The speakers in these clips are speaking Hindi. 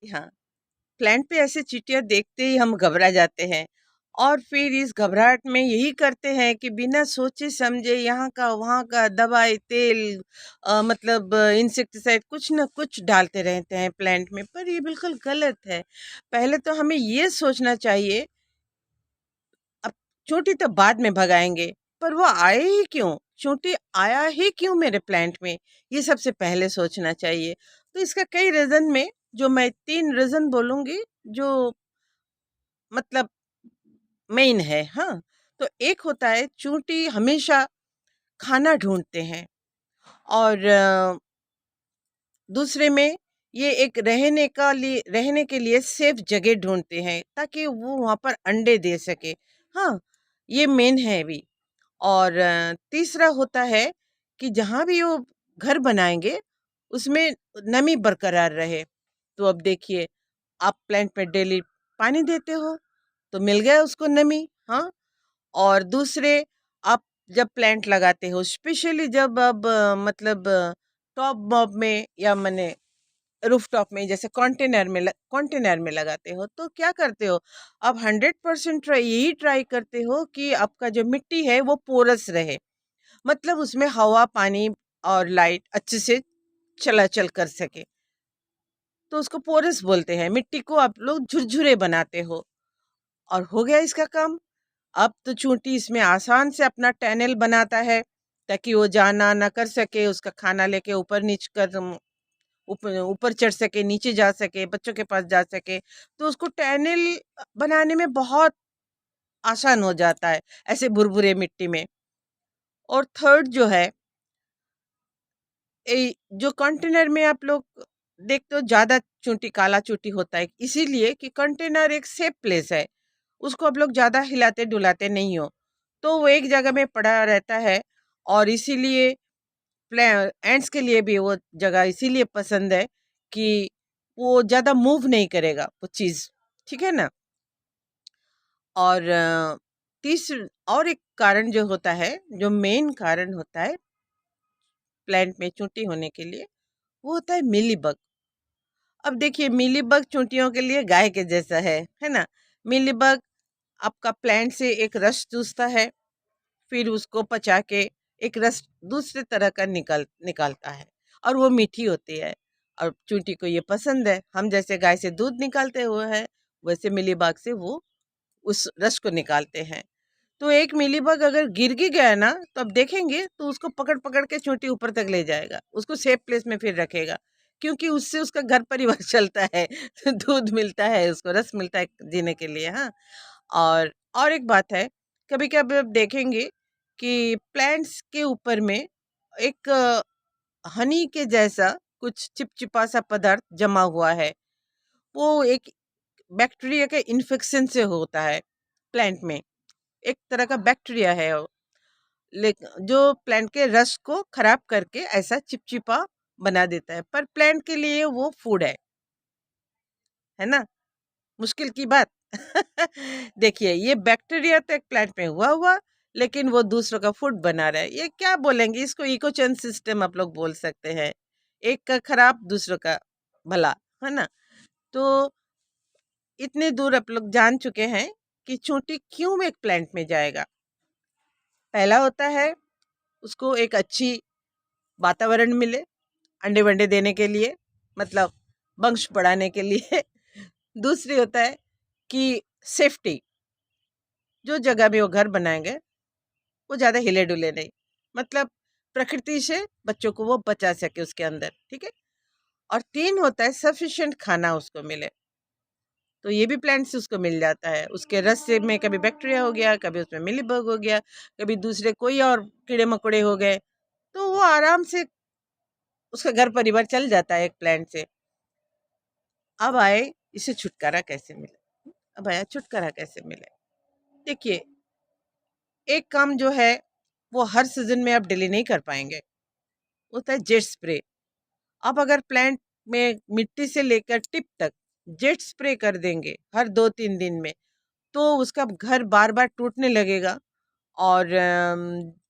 हाँ, प्लांट पे ऐसे चींटियाँ देखते ही हम घबरा जाते हैं और फिर इस घबराहट में यही करते हैं कि बिना सोचे समझे यहाँ का वहाँ का दवाई तेल मतलब इंसेक्टिसाइड कुछ ना कुछ डालते रहते हैं प्लांट में, पर ये बिल्कुल गलत है। पहले तो हमें ये सोचना चाहिए, अब चोटी तो बाद में भगाएंगे, पर वो आए ही क्यों, चोटी आया ही क्यों मेरे प्लांट में, ये सबसे पहले सोचना चाहिए। तो इसका कई रीजन में, जो मैं 3 रीजन बोलूंगी, जो मतलब मेन है। हाँ, तो एक होता है चूंटी हमेशा खाना ढूंढते हैं, और दूसरे में ये एक रहने के लिए सेफ जगह ढूंढते हैं ताकि वो वहां पर अंडे दे सके। हाँ, ये मेन है भी। और तीसरा होता है कि जहाँ भी वो घर बनाएंगे उसमें नमी बरकरार रहे। तो अब देखिए, आप प्लांट पे डेली पानी देते हो तो मिल गया उसको नमी। हाँ, और दूसरे, आप जब प्लांट लगाते हो, स्पेशली जब अब मतलब टॉप बॉब में या मने रूफटॉप में, जैसे कंटेनर में लगाते हो, तो क्या करते हो, आप 100% यही ट्राई करते हो कि आपका जो मिट्टी है वो पोरस रहे, मतलब उसमें हवा पानी और लाइट अच्छे से चलाचल कर सके। तो उसको पोरस बोलते हैं, मिट्टी को आप लोग झुरझुरे बनाते हो। और हो गया इसका काम। अब तो चूंटी इसमें आसान से अपना टनल बनाता है ताकि वो जाना ना कर सके, उसका खाना लेके ऊपर नीच कर ऊपर ऊपर चढ़ सके, नीचे जा सके, बच्चों के पास जा सके। तो उसको टनल बनाने में बहुत आसान हो जाता है ऐसे भुरभुरे मिट्टी में। और थर्ड जो है, जो कंटेनर में आप लोग देखते हो ज्यादा चूंटी काला चूंटी होता है, इसीलिए कि कंटेनर एक सेफ प्लेस है, उसको आप लोग ज्यादा हिलाते डुलाते नहीं हो, तो वो एक जगह में पड़ा रहता है। और इसीलिए एंड्स के लिए भी वो जगह इसीलिए पसंद है कि वो ज्यादा मूव नहीं करेगा वो चीज। ठीक है ना। और तीस और एक कारण जो होता है, जो मेन कारण होता है प्लांट में चूंटी होने के लिए, वो होता है मिलीबग। अब देखिए, मिलीबग चूंटियों के लिए गाय के जैसा है ना। मिलीबग आपका प्लांट से एक रस चूसता है, फिर उसको पचा के एक रस दूसरे तरह का निकालता है, और वो मीठी होती है। और चूंटी को ये पसंद है, हम जैसे गाय से दूध निकालते हुए हैं, वैसे मिलीबग से वो उस रस को निकालते हैं। तो एक मिलीबग अगर गिर भी गया ना, तो अब देखेंगे तो उसको पकड़ पकड़ के चोटी ऊपर तक ले जाएगा, उसको सेफ प्लेस में फिर रखेगा, क्योंकि उससे उसका घर परिवार चलता है। दूध मिलता है, उसको रस मिलता है जीने के लिए। हाँ, और एक बात है, कभी कभी आप देखेंगे कि प्लांट्स के ऊपर में एक हनी के जैसा कुछ चिपचिपा सा पदार्थ जमा हुआ है। वो एक बैक्टीरिया के इन्फेक्शन से होता है प्लांट में, एक तरह का बैक्टीरिया है वो, जो प्लांट के रस को खराब करके ऐसा चिपचिपा बना देता है, पर प्लांट के लिए वो फूड है ना। मुश्किल की बात। देखिए, ये बैक्टीरिया तो एक प्लांट में हुआ हुआ, लेकिन वो दूसरों का फूड बना रहा है, ये क्या बोलेंगे इसको, इकोचेन सिस्टम आप लोग बोल सकते हैं, एक का खराब दूसरों का भला, है ना। तो इतने दूर आप लोग जान चुके हैं कि चूंटी क्यों एक प्लांट में जाएगा। पहला होता है, उसको एक अच्छी वातावरण मिले अंडे वंडे देने के लिए, मतलब वंश बढ़ाने के लिए। दूसरी होता है कि सेफ्टी, जो जगह में वो घर बनाएंगे वो ज़्यादा हिले डुले नहीं, मतलब प्रकृति से बच्चों को वो बचा सके उसके अंदर। ठीक है। और तीन होता है सफिशिएंट खाना उसको मिले, तो ये भी प्लांट से उसको मिल जाता है, उसके रस से में कभी बैक्टीरिया हो गया, कभी उसमें मिलीबग हो गया, कभी दूसरे कोई और कीड़े मकोड़े हो गए, तो वो आराम से उसका घर परिवार चल जाता है एक प्लांट से। अब आए, इसे छुटकारा कैसे मिले। अब आया छुटकारा कैसे मिले। देखिए, एक काम जो है वो हर सीजन में आप डिले नहीं कर पाएंगे, होता है जेट स्प्रे। आप अगर प्लांट में मिट्टी से लेकर टिप तक जेट स्प्रे कर देंगे हर 2-3 दिन में, तो उसका घर बार बार टूटने लगेगा, और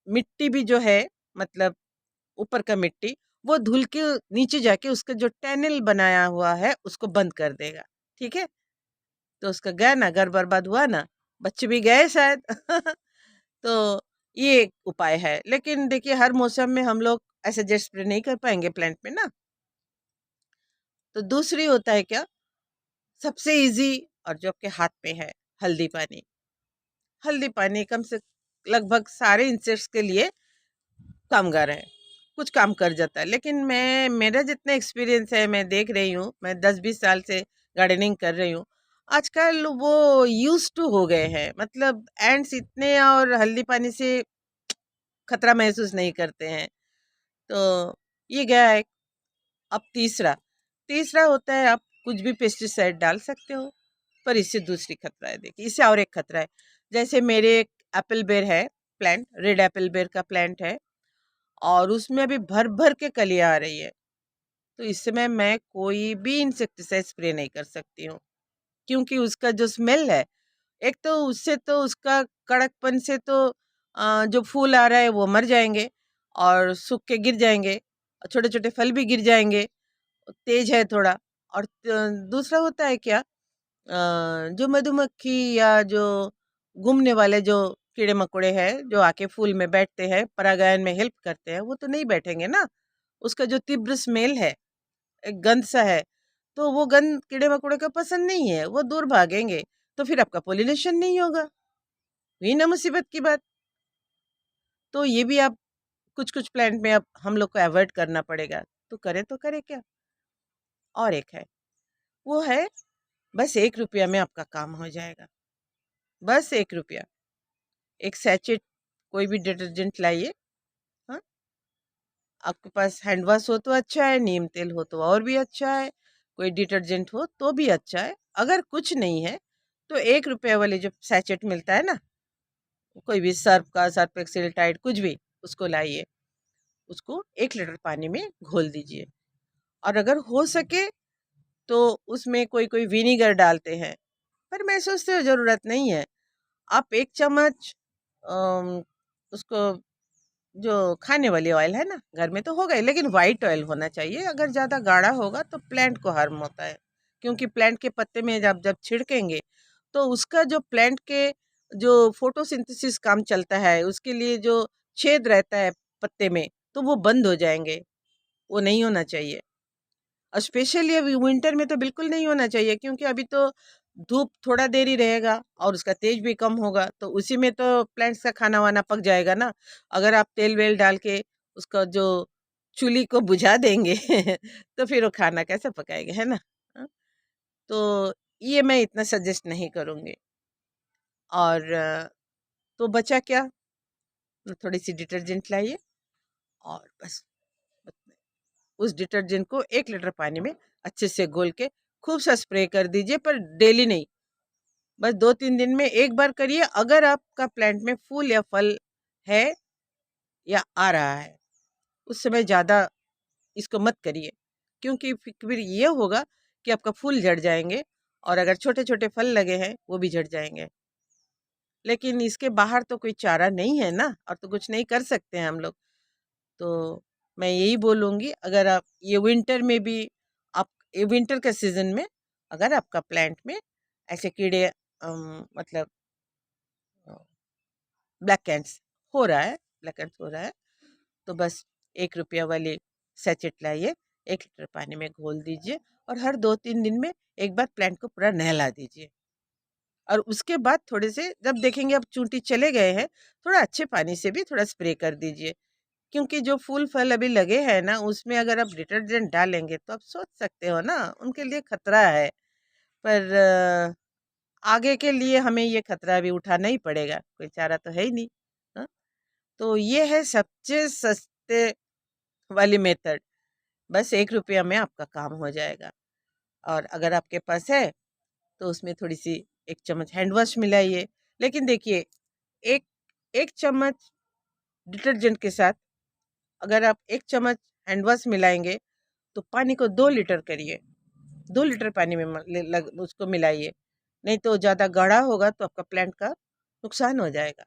मिट्टी भी जो है, मतलब ऊपर का मिट्टी, वो धुल के नीचे जाके उसका जो टनल बनाया हुआ है उसको बंद कर देगा। ठीक है? तो उसका गया ना, घर बर्बाद हुआ ना, बच्चे भी गए शायद। तो ये एक उपाय है। लेकिन देखिए हर मौसम में हम लोग ऐसे जेट स्प्रे नहीं कर पाएँगे प्लांट में ना। तो दूसरी होता है क्या, सबसे ईज़ी और जो आपके हाथ में है, हल्दी पानी। हल्दी पानी कम से लगभग सारे इंसेक्ट्स के लिए कामगार है, कुछ काम कर जाता है। लेकिन मेरा जितना एक्सपीरियंस है, मैं देख रही हूँ, मैं 10-20 साल से गार्डनिंग कर रही हूँ। आजकल वो यूज्ड टू हो गए हैं, मतलब एंड्स इतने और हल्दी पानी से खतरा महसूस नहीं करते हैं। तो ये गया एक। अब तीसरा, तीसरा होता है आप कुछ भी पेस्टिसाइड डाल सकते हो, पर इससे दूसरी खतरा है। देखिए, इससे और एक खतरा है। जैसे मेरे एक एप्पल बेर है प्लांट, रेड एप्पल बेर का प्लांट है और उसमें अभी भर-भर के कलियाँ आ रही है। तो इस समय मैं कोई भी इंसेक्टिसाइड स्प्रे नहीं कर सकती हूँ, क्योंकि उसका जो स्मेल है, एक तो उससे तो उसका कड़कपन से तो जो फूल आ रहा है वो मर जाएँगे और सूख के गिर जाएँगे, छोटे-छोटे फल भी गिर जाएँगे, तेज है थोड़ा। और दूसरा होता है क्या, जो मधुमक्खी या जो घूमने वाले जो कीड़े-मकोड़े हैं, जो आके फूल में बैठते हैं, परागयन में हेल्प करते हैं, वो तो नहीं बैठेंगे ना। उसका जो तीव्र स्मेल है, एक गंध सा है, तो वो गंध कीड़े-मकोड़े को पसंद नहीं है, वो दूर भागेंगे, तो फिर आपका पॉलिनेशन नहीं होगा। हुई ना मुसीबत की बात। तो ये भी आप कुछ-कुछ प्लांट में अब हम लोग को अवॉइड करना पड़ेगा, तो करें क्या? और एक है, वो है बस ₹1 में आपका काम हो जाएगा, बस ₹1। एक सैचेट कोई भी डिटर्जेंट लाइए, हाँ? आपके पास हैंड वॉश हो तो अच्छा है, नीम तेल हो तो और भी अच्छा है, कोई डिटर्जेंट हो तो भी अच्छा है। अगर कुछ नहीं है, तो ₹1 वाले जो सैचेट मिलता है ना, कोई भी सर्फ़ का, सर्फ़ एक्सेल टाइड कुछ भी, उसको लाइए। उसको 1 लीटर पानी में घोल दीजिए और अगर हो सके तो उसमें कोई-कोई विनेगर डालते हैं, पर मैं सोचती हूँ ज़रूरत नहीं है। आप 1 चम्मच उसको जो खाने वाली ऑयल है ना, घर में तो हो गई, लेकिन व्हाइट ऑयल होना चाहिए। अगर ज़्यादा गाढ़ा होगा तो प्लांट को हार्म होता है, क्योंकि प्लांट के पत्ते में जब जब छिड़केंगे, तो उसका जो प्लांट के जो फोटोसिंथेसिस काम चलता है, उसके लिए जो छेद रहता है पत्ते में, तो वो बंद हो जाएँगे, वो नहीं होना चाहिए। और स्पेशली अभी विंटर में तो बिल्कुल नहीं होना चाहिए, क्योंकि अभी तो धूप थोड़ा देर ही रहेगा और उसका तेज भी कम होगा, तो उसी में तो प्लांट्स का खाना वाना पक जाएगा ना। अगर आप तेल वेल डाल के उसका जो चूल्ही को बुझा देंगे तो फिर वो खाना कैसे पकाएंगे, है ना। हाँ? तो ये मैं इतना सजेस्ट नहीं करूँगी। और तो बचा क्या, थोड़ी सी डिटर्जेंट लाइए और बस उस डिटर्जेंट को 1 लीटर पानी में अच्छे से घोल के खूब सा स्प्रे कर दीजिए, पर डेली नहीं, बस 2-3 दिन में एक बार करिए। अगर आपका प्लांट में फूल या फल है या आ रहा है, उस समय ज़्यादा इसको मत करिए, क्योंकि फिर ये होगा कि आपका फूल झड़ जाएँगे और अगर छोटे-छोटे फल लगे हैं, वो भी झड़ जाएँगे। लेकिन इसके बाहर तो कोई चारा नहीं है ना, और तो कुछ नहीं कर सकते हैं हम लोग। तो मैं यही बोलूँगी, अगर आप ये विंटर में भी आप ये विंटर के सीज़न में अगर आपका प्लांट में ऐसे कीड़े मतलब अ, ब्लैक एंड्स हो रहा है, ब्लैक एंड्स हो रहा है, तो बस ₹1 वाली सैचेट लाइए, 1 लीटर पानी में घोल दीजिए और हर 2-3 दिन में एक बार प्लांट को पूरा नहला दीजिए। और उसके बाद थोड़े से जब देखेंगे अब चूंटी चले गए हैं, थोड़ा अच्छे पानी से भी थोड़ा स्प्रे कर दीजिए। क्योंकि जो फूल-फल अभी लगे हैं ना, उसमें अगर आप डिटर्जेंट डालेंगे, तो आप सोच सकते हो ना, उनके लिए खतरा है। पर आगे के लिए हमें ये खतरा भी उठाना ही पड़ेगा, कोई चारा तो है ही नहीं। हाँ? तो ये है सबसे सस्ते वाली मेथड, बस ₹1 में आपका काम हो जाएगा। और अगर आपके पास है, तो उसमें थोड़ी-सी 1 चम्मच हैंड वॉश मिलाइए। लेकिन देखिए, एक 1 चम्मच डिटर्जेंट के साथ अगर आप 1 चम्मच हैंड वॉश मिलाएँगे, तो पानी को 2 लीटर करिए, 2 लीटर पानी में उसको मिलाइए। नहीं तो ज़्यादा गाढ़ा होगा तो आपका प्लांट का नुकसान हो जाएगा।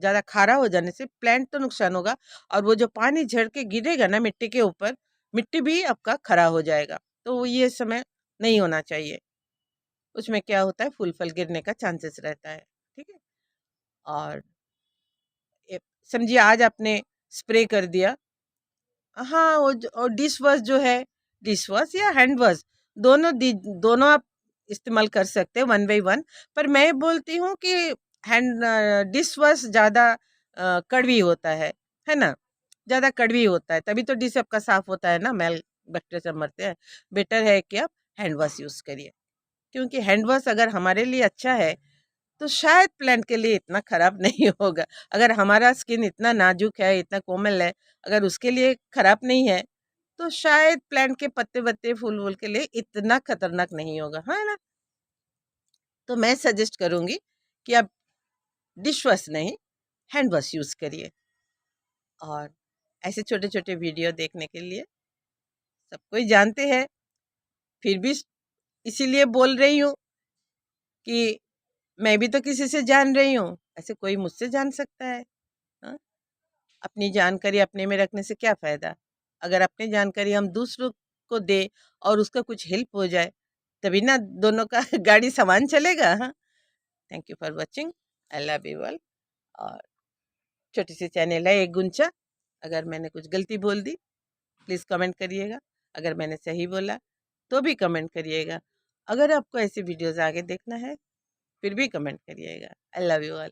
ज़्यादा खारा हो जाने से प्लांट तो नुकसान होगा और वो जो पानी झड़ के गिरेगा ना मिट्टी के ऊपर, मिट्टी भी आपका खरा हो जाएगा। तो ये समय नहीं होना चाहिए। उसमें क्या होता है, फूल फल गिरने का चांसेस रहता है। ठीक है। और समझिए आज आपने स्प्रे कर दिया। हाँ, और डिश वॉश जो है, डिश वॉश या हैंड वॉश, दोनों आप इस्तेमाल कर सकते हैं 1 बाई 1। पर मैं बोलती हूँ कि डिश वॉश ज़्यादा कड़वी होता है ना? ज़्यादा कड़वी होता है, तभी तो डिश आपका साफ होता है ना, मैल बैक्टीरिया सब मरते हैं। बेटर है कि आप हैंड वॉश यूज़ करिए, क्योंकि हैंड वॉश अगर हमारे लिए अच्छा है तो शायद प्लांट के लिए इतना खराब नहीं होगा। अगर हमारा स्किन इतना नाजुक है, इतना कोमल है, अगर उसके लिए खराब नहीं है, तो शायद प्लांट के पत्ते-वत्ते, फूल-वूल के लिए इतना खतरनाक नहीं होगा, है ना? तो मैं सजेस्ट करूँगी कि आप डिश वॉश नहीं, हैंड वॉश यूज़ करिए। और ऐसे छोटे-छोटे वीडियो देखने के लिए सब कोई जानते हैं, फिर भी इसीलिए बोल रही हूँ कि मैं भी तो किसी से जान रही हूँ, ऐसे कोई मुझसे जान सकता है। हाँ? अपनी जानकारी अपने में रखने से क्या फ़ायदा? अगर अपनी जानकारी हम दूसरों को दें और उसका कुछ हेल्प हो जाए, तभी ना दोनों का गाड़ी समान चलेगा। हाँ, thank you for watching. I love you all. और छोटी सी चैनल है एक गुंचा। अगर मैंने कुछ गलती बोल दी, प्लीज़ कमेंट करिएगा। अगर मैंने सही बोला, तो भी कमेंट करिएगा। अगर आपको ऐसी वीडियोज़ आगे देखना है, फिर भी कमेंट करिएगा। I love you all.